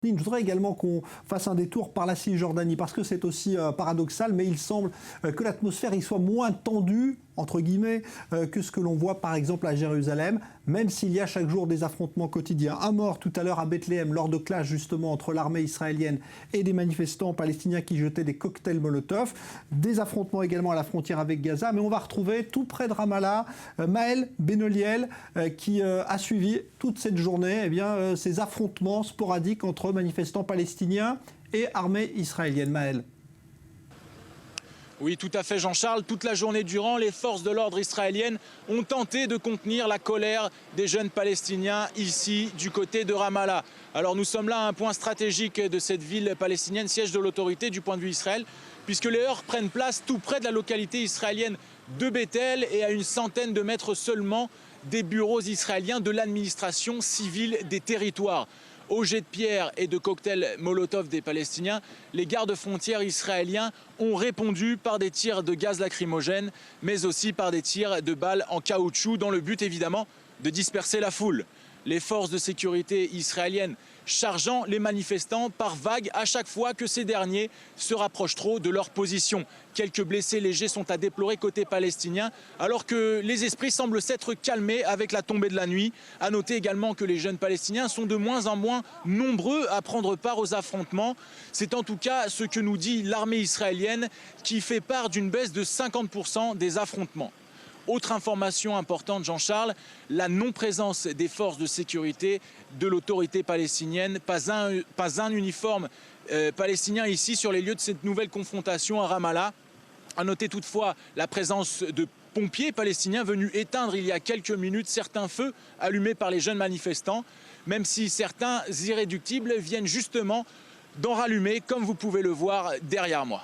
Je voudrais également qu'on fasse un détour par la Cisjordanie, parce que c'est aussi paradoxal, mais il semble que l'atmosphère y soit moins tendue, entre guillemets, que ce que l'on voit par exemple à Jérusalem, même s'il y a chaque jour des affrontements quotidiens. Un mort tout à l'heure à Bethléem lors de clashs justement entre l'armée israélienne et des manifestants palestiniens qui jetaient des cocktails Molotov. Des affrontements également à la frontière avec Gaza, mais on va retrouver tout près de Ramallah Maël Benoliel qui a suivi toute cette journée ces affrontements sporadiques entre manifestants palestiniens et armée israélienne. Maël. Oui, tout à fait Jean-Charles. Toute la journée durant, les forces de l'ordre israéliennes ont tenté de contenir la colère des jeunes Palestiniens ici du côté de Ramallah. Alors nous sommes là à un point stratégique de cette ville palestinienne, siège de l'autorité du point de vue Israël, puisque les heurts prennent place tout près de la localité israélienne de Bethel et à une centaine de mètres seulement des bureaux israéliens de l'administration civile des territoires. Aux jets de pierre et de cocktails Molotov des Palestiniens, les gardes-frontières israéliens ont répondu par des tirs de gaz lacrymogène, mais aussi par des tirs de balles en caoutchouc, dans le but évidemment de disperser la foule. Les forces de sécurité israéliennes chargeant les manifestants par vagues à chaque fois que ces derniers se rapprochent trop de leur position. Quelques blessés légers sont à déplorer côté palestinien, alors que les esprits semblent s'être calmés avec la tombée de la nuit. À noter également que les jeunes palestiniens sont de moins en moins nombreux à prendre part aux affrontements. C'est en tout cas ce que nous dit l'armée israélienne, qui fait part d'une baisse de 50% des affrontements. Autre information importante, Jean-Charles, la non-présence des forces de sécurité de l'autorité palestinienne. Pas un uniforme palestinien ici sur les lieux de cette nouvelle confrontation à Ramallah. À noter toutefois la présence de pompiers palestiniens venus éteindre il y a quelques minutes certains feux allumés par les jeunes manifestants, même si certains irréductibles viennent justement d'en rallumer, comme vous pouvez le voir derrière moi.